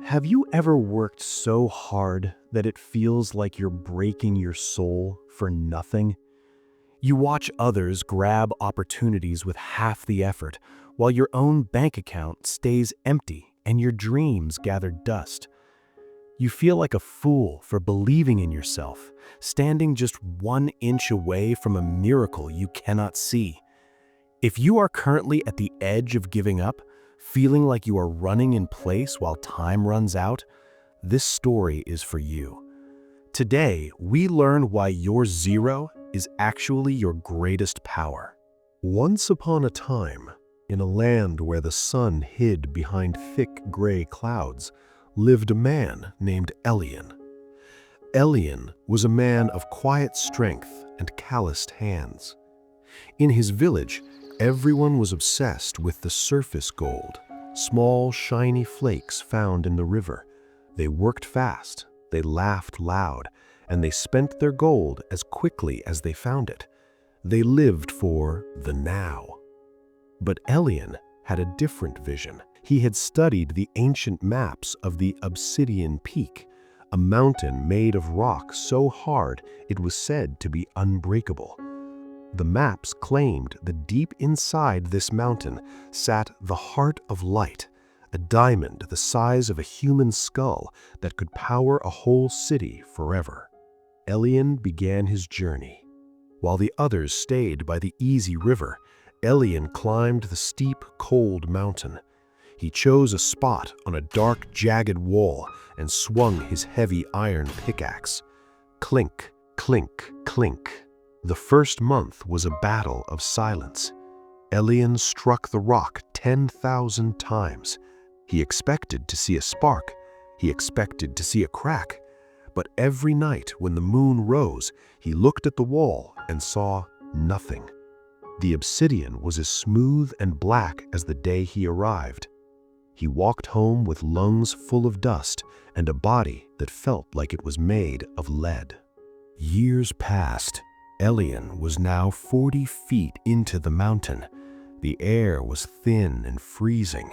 Have you ever worked so hard that it feels like you're breaking your soul for nothing? You watch others grab opportunities with half the effort, while your own bank account stays empty and your dreams gather dust. You feel like a fool for believing in yourself, standing just 1 inch away from a miracle you cannot see. If you are currently at the edge of giving up, feeling like you are running in place while time runs out, this story is for you. Today, we learn why your zero is actually your greatest power. Once upon a time, in a land where the sun hid behind thick gray clouds, lived a man named Elian. Elian was a man of quiet strength and calloused hands. In his village, everyone was obsessed with the surface gold, small, shiny flakes found in the river. They worked fast, they laughed loud, and they spent their gold as quickly as they found it. They lived for the now. But Elian had a different vision. He had studied the ancient maps of the Obsidian Peak, a mountain made of rock so hard it was said to be unbreakable. The maps claimed that deep inside this mountain sat the heart of light, a diamond the size of a human skull that could power a whole city forever. Elian began his journey. While the others stayed by the easy river, Elian climbed the steep, cold mountain. He chose a spot on a dark, jagged wall and swung his heavy iron pickaxe. Clink, clink, clink. The first month was a battle of silence. Elian struck the rock 10,000 times. He expected to see a spark. He expected to see a crack. But every night when the moon rose, he looked at the wall and saw nothing. The obsidian was as smooth and black as the day he arrived. He walked home with lungs full of dust and a body that felt like it was made of lead. Years passed. Elian was now 40 feet into the mountain. The air was thin and freezing.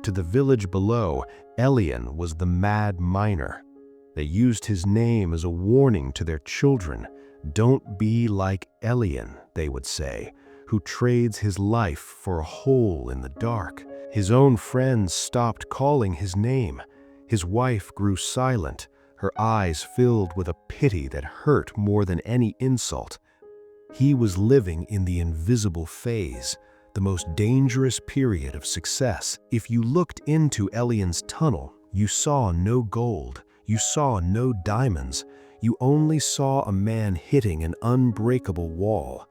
To the village below, Elian was the mad miner. They used his name as a warning to their children. Don't be like Elian, they would say, who trades his life for a hole in the dark. His own friends stopped calling his name. His wife grew silent, her eyes filled with a pity that hurt more than any insult. He was living in the invisible phase, the most dangerous period of success. If you looked into Elian's tunnel, you saw no gold, you saw no diamonds, you only saw a man hitting an unbreakable wall.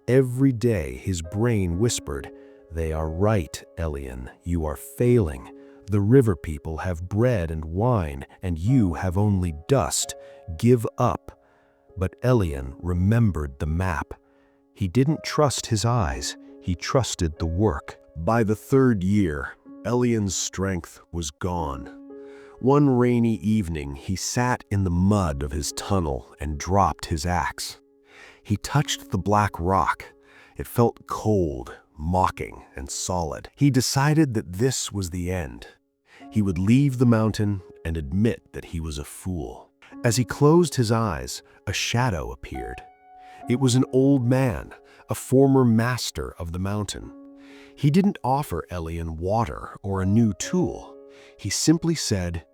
Every day his brain whispered, "They are right, Elian, you are failing. The river people have bread and wine, and you have only dust. Give up." But Elian remembered the map. He didn't trust his eyes, he trusted the work. By the third year, Elian's strength was gone. One rainy evening, he sat in the mud of his tunnel and dropped his axe. He touched the black rock. It felt cold, mocking, and solid. He decided that this was the end. He would leave the mountain and admit that he was a fool. As he closed his eyes, a shadow appeared. It was an old man, a former master of the mountain. He didn't offer Elian water or a new tool. He simply said,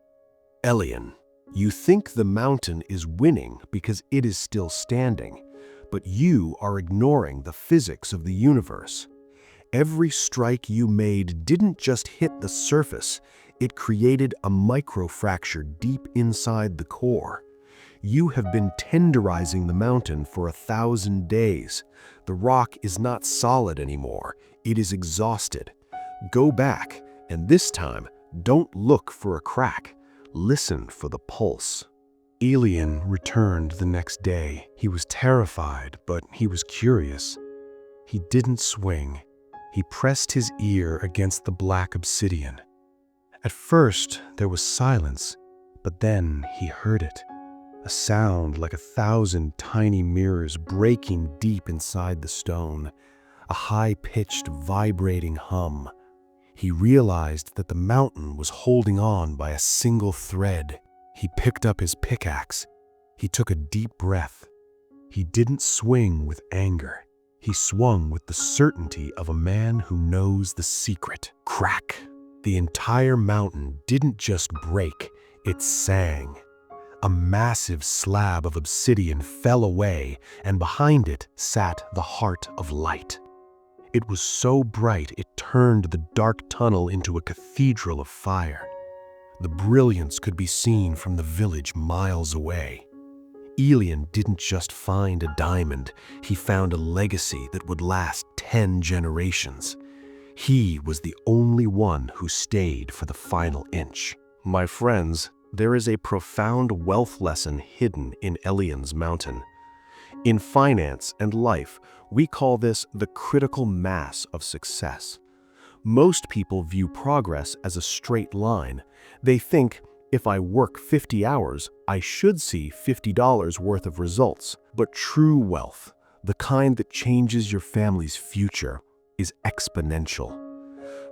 "Elian, you think the mountain is winning because it is still standing, but you are ignoring the physics of the universe. Every strike you made didn't just hit the surface, it created a microfracture deep inside the core. You have been tenderizing the mountain for 1,000 days. The rock is not solid anymore, it is exhausted. Go back, and this time, don't look for a crack, listen for the pulse." Elian returned the next day. He was terrified, but he was curious. He didn't swing. He pressed his ear against the black obsidian. At first, there was silence, but then he heard it. A sound like 1,000 tiny mirrors breaking deep inside the stone. A high-pitched, vibrating hum. He realized that the mountain was holding on by a single thread. He picked up his pickaxe. He took a deep breath. He didn't swing with anger. He swung with the certainty of a man who knows the secret. Crack! The entire mountain didn't just break, it sang. A massive slab of obsidian fell away, and behind it sat the heart of light. It was so bright it turned the dark tunnel into a cathedral of fire. The brilliance could be seen from the village miles away. Elian didn't just find a diamond, he found a legacy that would last 10 generations. He was the only one who stayed for the final inch. My friends, there is a profound wealth lesson hidden in Elian's mountain. In finance and life, we call this the critical mass of success. Most people view progress as a straight line. They think, if I work 50 hours, I should see $50 worth of results. But true wealth, the kind that changes your family's future, is exponential.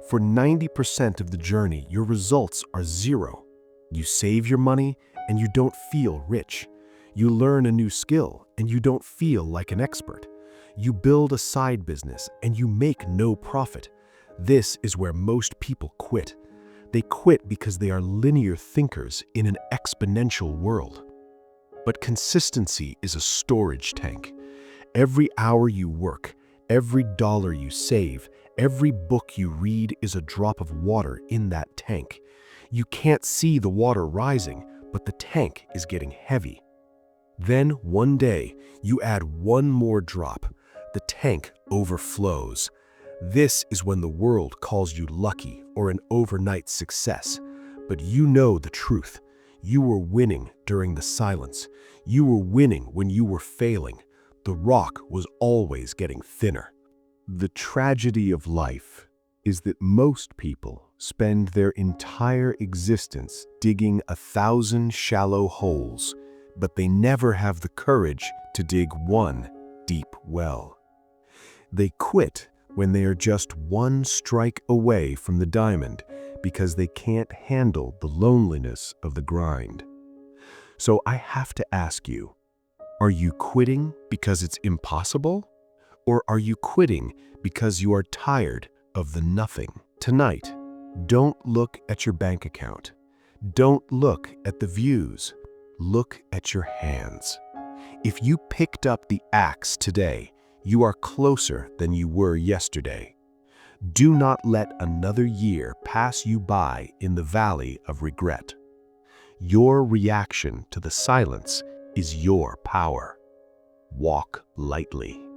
For 90% of the journey, your results are zero. You save your money and you don't feel rich. You learn a new skill and you don't feel like an expert. You build a side business and you make no profit. This is where most people quit. They quit because they are linear thinkers in an exponential world. But consistency is a storage tank. Every hour you work, every dollar you save, every book you read is a drop of water in that tank. You can't see the water rising, but the tank is getting heavy. Then one day, you add one more drop. The tank overflows. This is when the world calls you lucky or an overnight success. But you know the truth. You were winning during the silence. You were winning when you were failing. The rock was always getting thinner. The tragedy of life is that most people spend their entire existence digging 1,000 shallow holes, but they never have the courage to dig one deep well. They quit when they are just one strike away from the diamond because they can't handle the loneliness of the grind. So I have to ask you, are you quitting because it's impossible? Or are you quitting because you are tired of the nothing? Tonight, don't look at your bank account. Don't look at the views. Look at your hands. If you picked up the axe today, you are closer than you were yesterday. Do not let another year pass you by in the valley of regret. Your reaction to the silence is your power. Walk lightly.